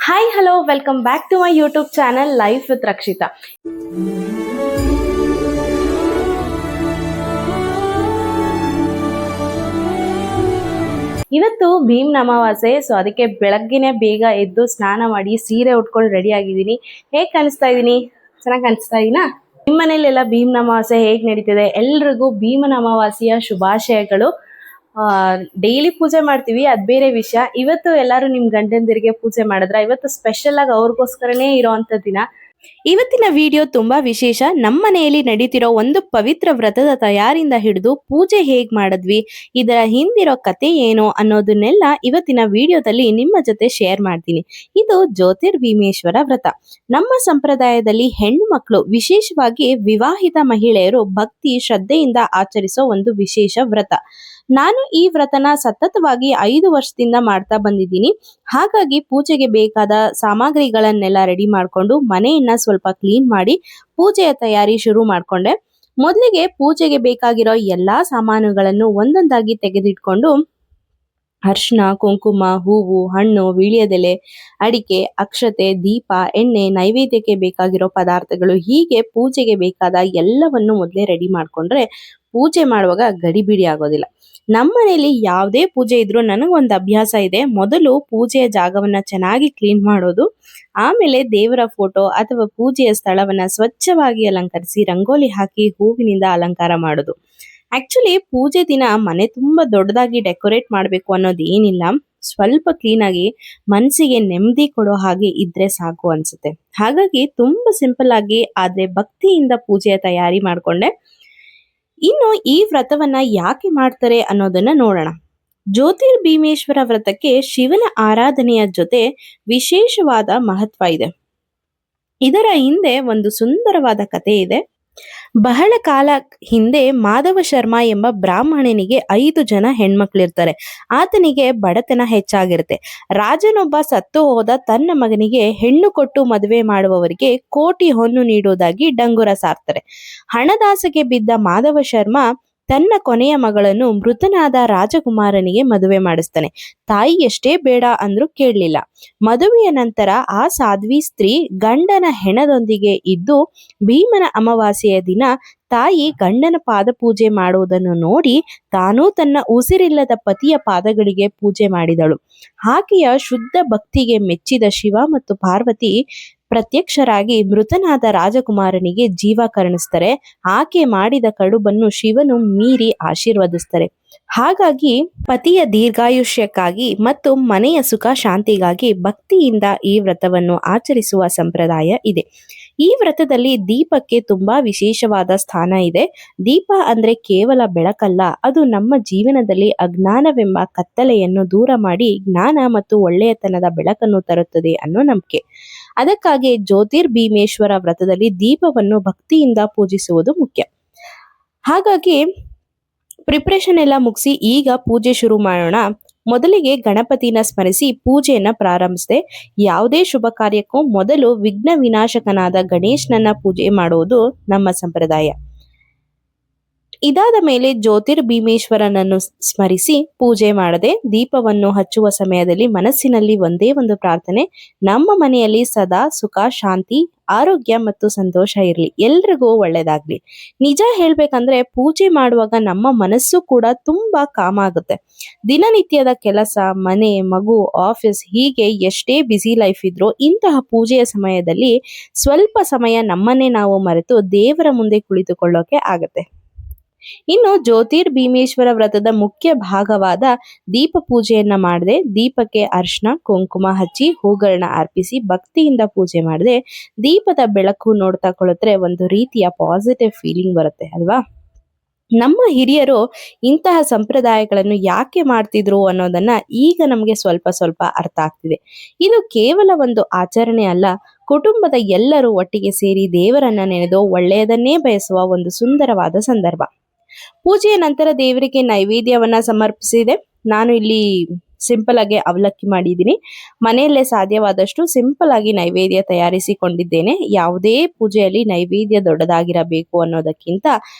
Hi hello welcome back to my YouTube channel life with Rakshitha. ಇವತ್ತು ಭೀಮ್ ಅಮಾವಾಸ್ಯೆ, so ಅದಕ್ಕೆ ಬೆಳಗ್ಗೆನೆ ಬೇಗ ಎದ್ದು ಸ್ನಾನ ಮಾಡಿ ಸೀರೆ ಉಟ್ಕೊಂಡು ರೆಡಿ ಆಗಿದ್ದೀನಿ. ಹೇಗೆ ಕಾಣಿಸ್ತಾ ಇದ್ದೀನಿ? ಚೆನ್ನಾಗಿ ಕಾಣಿಸ್ತಾ ಇದೀನಾ? ನಿಮ್ಮ ಮನೇಲೆಲ್ಲ ಭೀಮ್ ಅಮಾವಾಸ್ಯೆ ಹೇಗೆ ನಡೀತಿದೆ? ಎಲ್ರಿಗೂ ಭೀಮನ ಅಮಾವಾಸ್ಯೆಯ ಶುಭಾಶಯಗಳು. ಡೈಲಿ ಪೂಜೆ ಮಾಡ್ತೀವಿ, ಅದ್ ಬೇರೆ ವಿಷಯ. ಇವತ್ತು ಎಲ್ಲರೂ ನಿಮ್ ಗಂಡಂದಿರಿಗೆ ಪೂಜೆ ಮಾಡಿದ್ರ? ಇವತ್ತು ಸ್ಪೆಷಲ್ ಆಗಿ ಅವ್ರಿಗೋಸ್ಕರನೇ ಇರೋಂಥ ದಿನ. ಇವತ್ತಿನ ವಿಡಿಯೋ ತುಂಬಾ ವಿಶೇಷ. ನಮ್ಮ ಮನೆಯಲ್ಲಿ ನಡೀತಿರೋ ಒಂದು ಪವಿತ್ರ ವ್ರತದ ತಯಾರಿಯಿಂದ ಹಿಡಿದು ಪೂಜೆ ಹೇಗ್ ಮಾಡಿದ್ವಿ, ಇದರ ಹಿಂದಿರೋ ಕತೆ ಏನು ಅನ್ನೋದನ್ನೆಲ್ಲ ಇವತ್ತಿನ ವಿಡಿಯೋದಲ್ಲಿ ನಿಮ್ಮ ಜೊತೆ ಶೇರ್ ಮಾಡ್ತೀನಿ. ಇದು ಜ್ಯೋತಿರ್ಭೀಮೇಶ್ವರ ವ್ರತ. ನಮ್ಮ ಸಂಪ್ರದಾಯದಲ್ಲಿ ಹೆಣ್ಣು ಮಕ್ಕಳು, ವಿಶೇಷವಾಗಿ ವಿವಾಹಿತ ಮಹಿಳೆಯರು ಭಕ್ತಿ ಶ್ರದ್ಧೆಯಿಂದ ಆಚರಿಸೋ ಒಂದು ವಿಶೇಷ ವ್ರತ. ನಾನು ಈ ವ್ರತನ ಸತತವಾಗಿ 5 ವರ್ಷದಿಂದ ಮಾಡ್ತಾ ಬಂದಿದ್ದೀನಿ. ಹಾಗಾಗಿ ಪೂಜೆಗೆ ಬೇಕಾದ ಸಾಮಗ್ರಿಗಳನ್ನೆಲ್ಲ ರೆಡಿ ಮಾಡಿಕೊಂಡು ಮನೆಯನ್ನ ಸ್ವಲ್ಪ ಕ್ಲೀನ್ ಮಾಡಿ ಪೂಜೆಯ ತಯಾರಿ ಶುರು ಮಾಡ್ಕೊಂಡೆ. ಮೊದಲಿಗೆ ಪೂಜೆಗೆ ಬೇಕಾಗಿರೋ ಎಲ್ಲಾ ಸಾಮಾನುಗಳನ್ನು ಒಂದೊಂದಾಗಿ ತೆಗೆದಿಟ್ಕೊಂಡು ಅರ್ಶಿನ, ಕುಂಕುಮ, ಹೂವು, ಹಣ್ಣು, ವೀಳ್ಯದೆಲೆ, ಅಡಿಕೆ, ಅಕ್ಷತೆ, ದೀಪ, ಎಣ್ಣೆ, ನೈವೇದ್ಯಕ್ಕೆ ಬೇಕಾಗಿರೋ ಪದಾರ್ಥಗಳು, ಹೀಗೆ ಪೂಜೆಗೆ ಬೇಕಾದ ಎಲ್ಲವನ್ನು ಮೊದಲೇ ರೆಡಿ ಮಾಡ್ಕೊಂಡ್ರೆ ಪೂಜೆ ಮಾಡುವಾಗ ಗಡಿಬಿಡಿ ಆಗೋದಿಲ್ಲ. ನಮ್ಮ ಮನೆಯಲ್ಲಿ ಯಾವುದೇ ಪೂಜೆ ಇದ್ರೂ ನನಗೊಂದು ಅಭ್ಯಾಸ ಇದೆ. ಮೊದಲು ಪೂಜೆಯ ಜಾಗವನ್ನ ಚೆನ್ನಾಗಿ ಕ್ಲೀನ್ ಮಾಡೋದು, ಆಮೇಲೆ ದೇವರ ಫೋಟೋ ಅಥವಾ ಪೂಜೆಯ ಸ್ಥಳವನ್ನ ಸ್ವಚ್ಛವಾಗಿ ಅಲಂಕರಿಸಿ ರಂಗೋಲಿ ಹಾಕಿ ಹೂವಿನಿಂದ ಅಲಂಕಾರ ಮಾಡೋದು. ಆಕ್ಚುಲಿ ಪೂಜೆ ದಿನ ಮನೆ ತುಂಬಾ ದೊಡ್ಡದಾಗಿ ಡೆಕೋರೇಟ್ ಮಾಡಬೇಕು ಅನ್ನೋದು ಏನಿಲ್ಲ. ಸ್ವಲ್ಪ ಕ್ಲೀನ್ ಆಗಿ ಮನಸ್ಸಿಗೆ ನೆಮ್ಮದಿ ಕೊಡೋ ಹಾಗೆ ಇದ್ರೆ ಸಾಕು ಅನ್ಸುತ್ತೆ. ಹಾಗಾಗಿ ತುಂಬಾ ಸಿಂಪಲ್ ಆಗಿ ಆದ್ರೆ ಭಕ್ತಿಯಿಂದ ಪೂಜೆಯ ತಯಾರಿ ಮಾಡ್ಕೊಂಡೆ. ಇನ್ನು ಈ ವ್ರತವನ್ನ ಯಾಕೆ ಮಾಡ್ತಾರೆ ಅನ್ನೋದನ್ನ ನೋಡೋಣ. ಜ್ಯೋತಿರ್ಭೀಮೇಶ್ವರ ವ್ರತಕ್ಕೆ ಶಿವನ ಆರಾಧನೆಯ ಜೊತೆ ವಿಶೇಷವಾದ ಮಹತ್ವ ಇದೆ. ಇದರ ಹಿಂದೆ ಒಂದು ಸುಂದರವಾದ ಕಥೆ ಇದೆ. ಬಹಳ ಕಾಲ ಹಿಂದೆ ಮಾಧವ ಶರ್ಮಾ ಎಂಬ ಬ್ರಾಹ್ಮಣನಿಗೆ 5 ಜನ ಹೆಣ್ಮಕ್ಳಿರ್ತಾರೆ. ಆತನಿಗೆ ಬಡತನ ಹೆಚ್ಚಾಗಿರುತ್ತೆ. ರಾಜನೊಬ್ಬ ಸತ್ತು ಹೋದ ತನ್ನ ಮಗನಿಗೆ ಹೆಣ್ಣು ಕೊಟ್ಟು ಮದುವೆ ಮಾಡುವವರಿಗೆ ಕೋಟಿ ಹೊನ್ನು ನೀಡುವುದಾಗಿ ಡಂಗುರ ಸಾರ್ತಾರೆ. ಹಣದಾಸೆಗೆ ಬಿದ್ದ ಮಾಧವ ಶರ್ಮಾ ತನ್ನ ಕೊನೆಯ ಮಗಳನ್ನು ಮೃತನಾದ ರಾಜಕುಮಾರನಿಗೆ ಮದುವೆ ಮಾಡಿಸ್ತಾನೆ. ತಾಯಿ ಎಷ್ಟೇ ಬೇಡ ಅಂದ್ರೂ ಕೇಳಲಿಲ್ಲ. ಮದುವೆಯ ನಂತರ ಆ ಸಾಧ್ವಿ ಸ್ತ್ರೀ ಗಂಡನ ಹೆಣದೊಂದಿಗೆ ಇದ್ದು ಭೀಮನ ಅಮಾವಾಸ್ಯೆಯ ದಿನ ತಾಯಿ ಗಂಡನ ಪಾದ ಪೂಜೆ ಮಾಡುವುದನ್ನು ನೋಡಿ ತಾನೂ ತನ್ನ ಉಸಿರಿಲ್ಲದ ಪತಿಯ ಪಾದಗಳಿಗೆ ಪೂಜೆ ಮಾಡಿದಳು. ಆಕೆಯ ಶುದ್ಧ ಭಕ್ತಿಗೆ ಮೆಚ್ಚಿದ ಶಿವ ಮತ್ತು ಪಾರ್ವತಿ ಪ್ರತ್ಯಕ್ಷರಾಗಿ ಮೃತನಾದ ರಾಜಕುಮಾರನಿಗೆ ಜೀವ ಕರುಣಿಸ್ತಾರೆ. ಆಕೆ ಮಾಡಿದ ಕಡುಬನ್ನು ಶಿವನು ಮೀರಿ ಆಶೀರ್ವದಿಸ್ತಾರೆ. ಹಾಗಾಗಿ ಪತಿಯ ದೀರ್ಘಾಯುಷ್ಯಕ್ಕಾಗಿ ಮತ್ತು ಮನೆಯ ಸುಖ ಶಾಂತಿಗಾಗಿ ಭಕ್ತಿಯಿಂದ ಈ ವ್ರತವನ್ನು ಆಚರಿಸುವ ಸಂಪ್ರದಾಯ ಇದೆ. ಈ ವ್ರತದಲ್ಲಿ ದೀಪಕ್ಕೆ ತುಂಬಾ ವಿಶೇಷವಾದ ಸ್ಥಾನ ಇದೆ. ದೀಪ ಅಂದ್ರೆ ಕೇವಲ ಬೆಳಕಲ್ಲ, ಅದು ನಮ್ಮ ಜೀವನದಲ್ಲಿ ಅಜ್ಞಾನವೆಂಬ ಕತ್ತಲೆಯನ್ನು ದೂರ ಮಾಡಿ ಜ್ಞಾನ ಮತ್ತು ಒಳ್ಳೆಯತನದ ಬೆಳಕನ್ನು ತರುತ್ತದೆ ಅನ್ನೋ ನಂಬಿಕೆ. ಅದಕ್ಕಾಗಿ ಜ್ಯೋತಿರ್ಭೀಮೇಶ್ವರ ವ್ರತದಲ್ಲಿ ದೀಪವನ್ನು ಭಕ್ತಿಯಿಂದ ಪೂಜಿಸುವುದು ಮುಖ್ಯ. ಹಾಗಾಗಿ ಪ್ರಿಪರೇಷನ್ ಎಲ್ಲ ಮುಗಿಸಿ ಈಗ ಪೂಜೆ ಶುರು ಮಾಡೋಣ. ಮೊದಲಿಗೆ ಗಣಪತಿನ ಸ್ಮರಿಸಿ ಪೂಜೆಯನ್ನ ಪ್ರಾರಂಭಿಸಿದೆ. ಯಾವುದೇ ಶುಭ ಕಾರ್ಯಕ್ಕೂ ಮೊದಲು ವಿಘ್ನ ವಿನಾಶಕನಾದ ಗಣೇಶನನ್ನ ಪೂಜೆ ಮಾಡುವುದು ನಮ್ಮ ಸಂಪ್ರದಾಯ. ಇದಾದ ಮೇಲೆ ಜ್ಯೋತಿರ್ಭೀಮೇಶ್ವರನನ್ನು ಸ್ಮರಿಸಿ ಪೂಜೆ ಮಾಡದೆ ದೀಪವನ್ನು ಹಚ್ಚುವ ಸಮಯದಲ್ಲಿ ಮನಸ್ಸಿನಲ್ಲಿ ಒಂದೇ ಒಂದು ಪ್ರಾರ್ಥನೆ: ನಮ್ಮ ಮನೆಯಲ್ಲಿ ಸದಾ ಸುಖ, ಶಾಂತಿ, ಆರೋಗ್ಯ ಮತ್ತು ಸಂತೋಷ ಇರಲಿ, ಎಲ್ರಿಗೂ ಒಳ್ಳೇದಾಗ್ಲಿ. ನಿಜ ಹೇಳ್ಬೇಕಂದ್ರೆ ಪೂಜೆ ಮಾಡುವಾಗ ನಮ್ಮ ಮನಸ್ಸು ಕೂಡ ತುಂಬಾ ಕಾಮ್ ಆಗುತ್ತೆ. ದಿನನಿತ್ಯದ ಕೆಲಸ, ಮನೆ, ಮಗು, ಆಫೀಸ್, ಹೀಗೆ ಎಷ್ಟೇ ಬ್ಯುಸಿ ಲೈಫ್ ಇದ್ರೂ ಇಂತಹ ಪೂಜೆಯ ಸಮಯದಲ್ಲಿ ಸ್ವಲ್ಪ ಸಮಯ ನಮ್ಮನ್ನೇ ನಾವು ಮರೆತು ದೇವರ ಮುಂದೆ ಕುಳಿತುಕೊಳ್ಳೋಕೆ ಆಗತ್ತೆ. ಇನ್ನು ಜ್ಯೋತಿರ್ಭೀಮೇಶ್ವರ ವ್ರತದ ಮುಖ್ಯ ಭಾಗವಾದ ದೀಪ ಪೂಜೆಯನ್ನ ಮಾಡದೆ ದೀಪಕ್ಕೆ ಅರ್ಶಿನ ಕುಂಕುಮ ಹಚ್ಚಿ ಹೂಗಳನ್ನ ಅರ್ಪಿಸಿ ಭಕ್ತಿಯಿಂದ ಪೂಜೆ ಮಾಡದೆ ದೀಪದ ಬೆಳಕು ನೋಡ್ತಾ ಕುಳಿತರೆ ಒಂದು ರೀತಿಯ ಪಾಸಿಟಿವ್ ಫೀಲಿಂಗ್ ಬರುತ್ತೆ ಅಲ್ವಾ? ನಮ್ಮ ಹಿರಿಯರು ಇಂತಹ ಸಂಪ್ರದಾಯಗಳನ್ನು ಯಾಕೆ ಮಾಡ್ತಿದ್ರು ಅನ್ನೋದನ್ನ ಈಗ ನಮಗೆ ಸ್ವಲ್ಪ ಸ್ವಲ್ಪ ಅರ್ಥ ಆಗ್ತಿದೆ. ಇದು ಕೇವಲ ಒಂದು ಆಚರಣೆ ಅಲ್ಲ, ಕುಟುಂಬದ ಎಲ್ಲರೂ ಒಟ್ಟಿಗೆ ಸೇರಿ ದೇವರನ್ನ ನೆನೆದು ಒಳ್ಳೆಯದನ್ನೇ ಬಯಸುವ ಒಂದು ಸುಂದರವಾದ ಸಂದರ್ಭ. ಪೂಜೆಯ ನಂತರ ದೇವರಿಗೆ ನೈವೇದ್ಯವನ್ನ ಸಮರ್ಪಿಸಿದೆ. ನಾನು ಇಲ್ಲಿ ಸಿಂಪಲ್ ಆಗಿ ಅವಲಕ್ಕಿ ಮಾಡಿದ್ದೀನಿ. ಮನೆಯಲ್ಲೇ ಸಾಧ್ಯವಾದಷ್ಟು ಸಿಂಪಲ್ ಆಗಿ ನೈವೇದ್ಯ ತಯಾರಿಸಿಕೊಂಡಿದ್ದೇನೆ. ಯಾವುದೇ ಪೂಜೆಯಲ್ಲಿ ನೈವೇದ್ಯ ದೊಡ್ಡದಾಗಿರಬೇಕು ಅನ್ನೋದಕ್ಕಿಂತ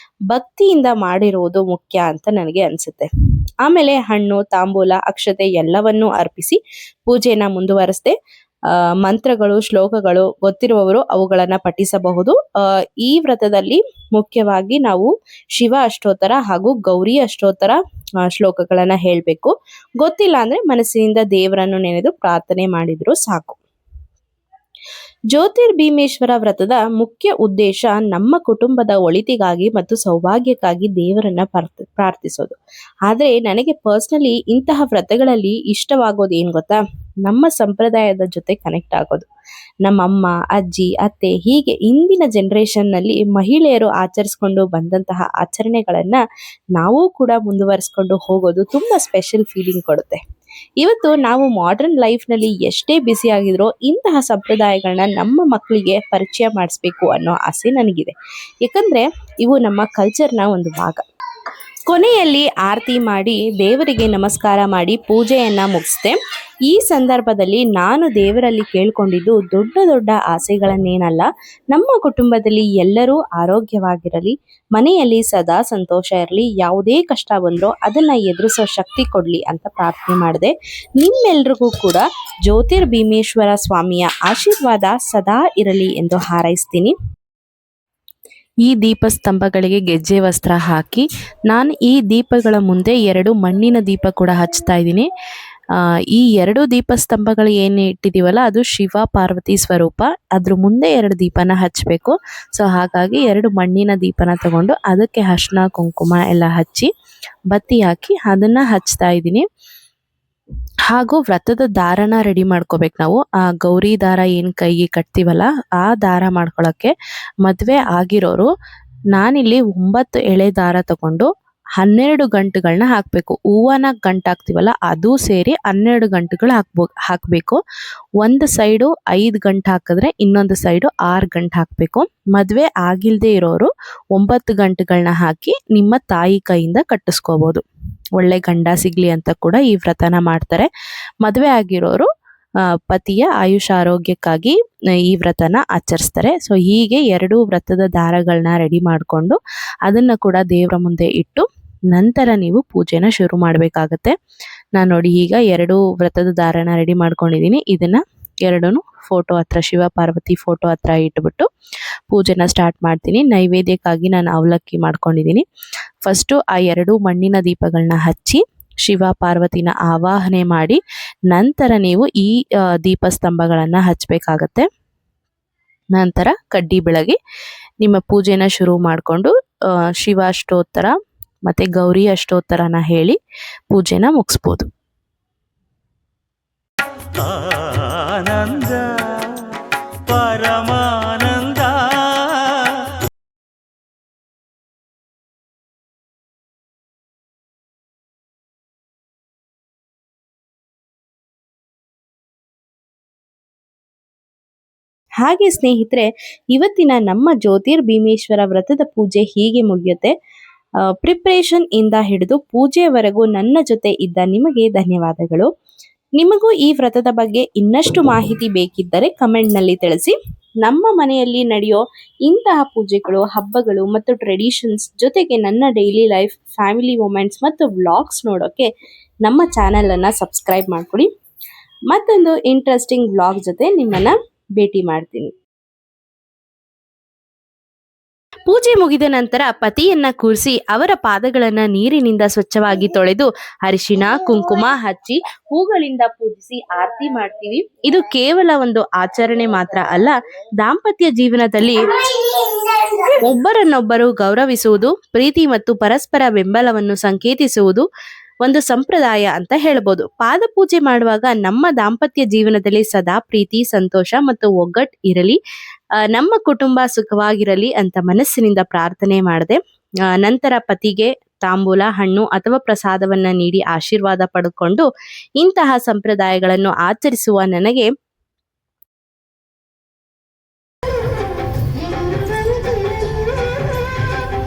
ಭಕ್ತಿಯಿಂದ ಮಾಡಿರುವುದು ಮುಖ್ಯ ಅಂತ ನನಗೆ ಅನ್ಸುತ್ತೆ. ಆಮೇಲೆ ಹಣ್ಣು, ತಾಂಬೂಲ, ಅಕ್ಷತೆ ಎಲ್ಲವನ್ನೂ ಅರ್ಪಿಸಿ ಪೂಜೆನ ಮುಂದುವರಿಸಿದೆ. ಮಂತ್ರಗಳು, ಶ್ಲೋಕಗಳು ಗೊತ್ತಿರುವವರು ಅವುಗಳನ್ನು ಪಠಿಸಬಹುದು. ಈ ವ್ರತದಲ್ಲಿ ಮುಖ್ಯವಾಗಿ ನಾವು ಶಿವ ಅಷ್ಟೋತ್ತರ ಹಾಗೂ ಗೌರಿ ಅಷ್ಟೋತ್ತರ ಶ್ಲೋಕಗಳನ್ನ ಹೇಳಬೇಕು. ಗೊತ್ತಿಲ್ಲ ಅಂದ್ರೆ ಮನಸ್ಸಿನಿಂದ ದೇವರನ್ನು ನೆನೆದು ಪ್ರಾರ್ಥನೆ ಮಾಡಿದ್ರು ಸಾಕು. ಜ್ಯೋತಿರ್ಭೀಮೇಶ್ವರ ವ್ರತದ ಮುಖ್ಯ ಉದ್ದೇಶ ನಮ್ಮ ಕುಟುಂಬದ ಒಳಿತಿಗಾಗಿ ಮತ್ತು ಸೌಭಾಗ್ಯಕ್ಕಾಗಿ ದೇವರನ್ನ ಪ್ರಾರ್ಥಿಸೋದು. ಆದರೆ ನನಗೆ ಪರ್ಸ್ನಲಿ ಇಂತಹ ವ್ರತಗಳಲ್ಲಿ ಇಷ್ಟವಾಗೋದು ಏನು ಗೊತ್ತಾ, ನಮ್ಮ ಸಂಪ್ರದಾಯದ ಜೊತೆ ಕನೆಕ್ಟ್ ಆಗೋದು. ನಮ್ಮಮ್ಮ, ಅಜ್ಜಿ, ಅತ್ತೆ ಹೀಗೆ ಇಂದಿನ ಜನರೇಷನ್ನಲ್ಲಿ ಮಹಿಳೆಯರು ಆಚರಿಸ್ಕೊಂಡು ಬಂದಂತಹ ಆಚರಣೆಗಳನ್ನ ನಾವು ಕೂಡ ಮುಂದುವರಿಸ್ಕೊಂಡು ಹೋಗೋದು ತುಂಬ ಸ್ಪೆಷಲ್ ಫೀಲಿಂಗ್ ಕೊಡುತ್ತೆ. ಇವತ್ತು ನಾವು ಮಾಡರ್ನ್ ಲೈಫ್ನಲ್ಲಿ ಎಷ್ಟೇ ಬ್ಯುಸಿ ಆಗಿದ್ರೂ ಇಂತಹ ಸಂಪ್ರದಾಯಗಳನ್ನ ನಮ್ಮ ಮಕ್ಕಳಿಗೆ ಪರಿಚಯ ಮಾಡಿಸ್ಬೇಕು ಅನ್ನೋ ಆಸೆ ನನಗಿದೆ. ಯಾಕಂದ್ರೆ ಇವು ನಮ್ಮ ಕಲ್ಚರ್ನ ಒಂದು ಭಾಗ. ಕೊನೆಯಲ್ಲಿ ಆರತಿ ಮಾಡಿ ದೇವರಿಗೆ ನಮಸ್ಕಾರ ಮಾಡಿ ಪೂಜೆಯನ್ನ ಮುಗಿಸ್ದೆ. ಈ ಸಂದರ್ಭದಲ್ಲಿ ನಾನು ದೇವರಲ್ಲಿ ಕೇಳ್ಕೊಂಡಿದ್ದು ದೊಡ್ಡ ದೊಡ್ಡ ಆಸೆಗಳನ್ನೇನಲ್ಲ, ನಮ್ಮ ಕುಟುಂಬದಲ್ಲಿ ಎಲ್ಲರೂ ಆರೋಗ್ಯವಾಗಿರಲಿ, ಮನೆಯಲ್ಲಿ ಸದಾ ಸಂತೋಷ ಇರಲಿ, ಯಾವುದೇ ಕಷ್ಟ ಬಂದರೂ ಅದನ್ನ ಎದುರಿಸೋ ಶಕ್ತಿ ಕೊಡಲಿ ಅಂತ ಪ್ರಾರ್ಥನೆ ಮಾಡಿದೆ. ನಿಮ್ಮೆಲ್ರಿಗೂ ಕೂಡ ಜ್ಯೋತಿರ್ಭೀಮೇಶ್ವರ ಸ್ವಾಮಿಯ ಆಶೀರ್ವಾದ ಸದಾ ಇರಲಿ ಎಂದು ಹಾರೈಸ್ತೀನಿ. ಈ ದೀಪಸ್ತಂಭಗಳಿಗೆ ಗೆಜ್ಜೆ ವಸ್ತ್ರ ಹಾಕಿ ನಾನು ಈ ದೀಪಗಳ ಮುಂದೆ 2 ಮಣ್ಣಿನ ದೀಪ ಕೂಡ ಹಚ್ತಾ ಇದ್ದೀನಿ. ಈ 2 ದೀಪಸ್ತಂಭಗಳು ಏನು ಇಟ್ಟಿದ್ದೀವಲ್ಲ ಅದು ಶಿವ ಪಾರ್ವತಿ ಸ್ವರೂಪ. ಅದ್ರ ಮುಂದೆ 2 ದೀಪನ ಹಚ್ಚಬೇಕು. ಸೊ ಹಾಗಾಗಿ 2 ಮಣ್ಣಿನ ದೀಪನ ತಗೊಂಡು ಅದಕ್ಕೆ ಅರಿಶಿನ ಕುಂಕುಮ ಎಲ್ಲ ಹಚ್ಚಿ ಬತ್ತಿ ಹಾಕಿ ಅದನ್ನ ಹಚ್ತಾ ಇದ್ದೀನಿ. ಹಾಗೂ ವ್ರತದ ದಾರನ ರೆಡಿ ಮಾಡ್ಕೋಬೇಕು ನಾವು. ಆ ಗೌರಿ ದಾರ ಏನು ಕೈಗೆ ಕಟ್ತೀವಲ್ಲ ಆ ದಾರ ಮಾಡ್ಕೊಳ್ಳೋಕ್ಕೆ ಮದುವೆ ಆಗಿರೋರು ನಾನಿಲ್ಲಿ 9 ಎಳೆ ದಾರ ತಗೊಂಡು 12 ಗಂಟುಗಳನ್ನ ಹಾಕಬೇಕು. ಹೂವನ ಗಂಟು ಹಾಕ್ತೀವಲ್ಲ ಅದು ಸೇರಿ 12 ಗಂಟುಗಳು ಹಾಕಬೇಕು. ಒಂದು ಸೈಡು 5 ಗಂಟು ಹಾಕಿದ್ರೆ ಇನ್ನೊಂದು ಸೈಡು 6 ಗಂಟು ಹಾಕಬೇಕು. ಮದುವೆ ಆಗಿಲ್ಲದೆ ಇರೋರು 9 ಗಂಟುಗಳನ್ನ ಹಾಕಿ ನಿಮ್ಮ ತಾಯಿ ಕೈಯಿಂದ ಕಟ್ಟಿಸ್ಕೋಬೋದು. ಒಳ್ಳೆ ಗಂಡ ಸಿಗ್ಲಿ ಅಂತ ಕೂಡ ಈ ವ್ರತನ ಮಾಡ್ತಾರೆ. ಮದುವೆ ಆಗಿರೋರು ಪತಿಯ ಆಯುಷ ಆರೋಗ್ಯಕ್ಕಾಗಿ ಈ ವ್ರತನ ಆಚರಿಸ್ತಾರೆ. ಸೊ ಹೀಗೆ 2 ವ್ರತದ ದಾರಗಳನ್ನ ರೆಡಿ ಮಾಡಿಕೊಂಡು ಅದನ್ನು ಕೂಡ ದೇವರ ಮುಂದೆ ಇಟ್ಟು ನಂತರ ನೀವು ಪೂಜೆನ ಶುರು ಮಾಡಬೇಕಾಗತ್ತೆ. ನಾನು ನೋಡಿ ಈಗ 2 ವ್ರತದ ದಾರನ ರೆಡಿ ಮಾಡ್ಕೊಂಡಿದ್ದೀನಿ. ಇದನ್ನು 2 ಫೋಟೋ ಹತ್ರ, ಶಿವ ಪಾರ್ವತಿ ಫೋಟೋ ಹತ್ರ ಇಟ್ಬಿಟ್ಟು ಪೂಜೆನ ಸ್ಟಾರ್ಟ್ ಮಾಡ್ತೀನಿ. ನೈವೇದ್ಯಕ್ಕಾಗಿ ನಾನು ಅವಲಕ್ಕಿ ಮಾಡ್ಕೊಂಡಿದ್ದೀನಿ. ಫಸ್ಟು ಆ 2 ಮಣ್ಣಿನ ದೀಪಗಳನ್ನ ಹಚ್ಚಿ ಶಿವ ಪಾರ್ವತಿನ ಆವಾಹನೆ ಮಾಡಿ ನಂತರ ನೀವು ಈ ದೀಪಸ್ತಂಭಗಳನ್ನು ಹಚ್ಚಬೇಕಾಗತ್ತೆ. ನಂತರ ಕಡ್ಡಿ ಬೆಳಗಿ ನಿಮ್ಮ ಪೂಜೆನ ಶುರು ಮಾಡಿಕೊಂಡು ಶಿವ ಅಷ್ಟೋತ್ತರ ಮತ್ತು ಗೌರಿ ಅಷ್ಟೋತ್ತರನ ಹೇಳಿ ಪೂಜೆನ ಮುಗಿಸ್ಬೋದು. ಆನಂದ ಪರಮಾನಂದ. ಹಾಗೆ ಸ್ನೇಹಿತರೆ, ಇವತ್ತಿನ ನಮ್ಮ ಜ್ಯೋತಿರ್ಭೀಮೇಶ್ವರ ವ್ರತದ ಪೂಜೆ ಹೀಗೆ ಮುಗಿಯುತ್ತೆ. ಪ್ರಿಪ್ರೇಷನ್ ಇಂದ ಹಿಡಿದು ಪೂಜೆಯವರೆಗೂ ನನ್ನ ಜೊತೆ ಇದ್ದ ನಿಮಗೆ ಧನ್ಯವಾದಗಳು. ನಿಮಗೂ ಈ ವ್ರತದ ಬಗ್ಗೆ ಇನ್ನಷ್ಟು ಮಾಹಿತಿ ಬೇಕಿದ್ದರೆ ಕಮೆಂಟ್ನಲ್ಲಿ ತಿಳಿಸಿ. ನಮ್ಮ ಮನೆಯಲ್ಲಿ ನಡೆಯೋ ಇಂತಹ ಪೂಜೆಗಳು, ಹಬ್ಬಗಳು ಮತ್ತು ಟ್ರೆಡಿಷನ್ಸ್ ಜೊತೆಗೆ ನನ್ನ ಡೈಲಿ ಲೈಫ್, ಫ್ಯಾಮಿಲಿ ಮೂಮೆಂಟ್ಸ್ ಮತ್ತು ವ್ಲಾಗ್ಸ್ ನೋಡೋಕ್ಕೆ ನಮ್ಮ ಚಾನಲನ್ನು ಸಬ್ಸ್ಕ್ರೈಬ್ ಮಾಡ್ಕೊಳ್ಳಿ. ಮತ್ತೊಂದು ಇಂಟ್ರೆಸ್ಟಿಂಗ್ ವ್ಲಾಗ್ ಜೊತೆ ನಿಮ್ಮನ್ನು ಭೇಟಿ ಮಾಡ್ತೀನಿ. ಪೂಜೆ ಮುಗಿದ ನಂತರ ಪತಿಯನ್ನ ಕೂರಿಸಿ ಅವರ ಪಾದಗಳನ್ನ ನೀರಿನಿಂದ ಸ್ವಚ್ಛವಾಗಿ ತೊಳೆದು ಅರಿಶಿನ ಕುಂಕುಮ ಹಚ್ಚಿ ಹೂಗಳಿಂದ ಪೂಜಿಸಿ ಆರತಿ ಮಾಡ್ತೀವಿ. ಇದು ಕೇವಲ ಒಂದು ಆಚರಣೆ ಮಾತ್ರ ಅಲ್ಲ, ದಾಂಪತ್ಯ ಜೀವನದಲ್ಲಿ ಒಬ್ಬರನ್ನೊಬ್ಬರು ಗೌರವಿಸುವುದು, ಪ್ರೀತಿ ಮತ್ತು ಪರಸ್ಪರ ಬೆಂಬಲವನ್ನು ಸಂಕೇತಿಸುವುದು ಒಂದು ಸಂಪ್ರದಾಯ ಅಂತ ಹೇಳ್ಬೋದು. ಪಾದ ಪೂಜೆ ಮಾಡುವಾಗ ನಮ್ಮ ದಾಂಪತ್ಯ ಜೀವನದಲ್ಲಿ ಸದಾ ಪ್ರೀತಿ, ಸಂತೋಷ ಮತ್ತು ಒಗ್ಗಟ್ಟು ಇರಲಿ, ನಮ್ಮ ಕುಟುಂಬ ಸುಖವಾಗಿರಲಿ ಅಂತ ಮನಸ್ಸಿನಿಂದ ಪ್ರಾರ್ಥನೆ ಮಾಡಿದೆ. ನಂತರ ಪತಿಗೆ ತಾಂಬೂಲ, ಹಣ್ಣು ಅಥವಾ ಪ್ರಸಾದವನ್ನ ನೀಡಿ ಆಶೀರ್ವಾದ ಪಡೆದುಕೊಂಡು ಇಂತಹ ಸಂಪ್ರದಾಯಗಳನ್ನು ಆಚರಿಸುವ ನನಗೆ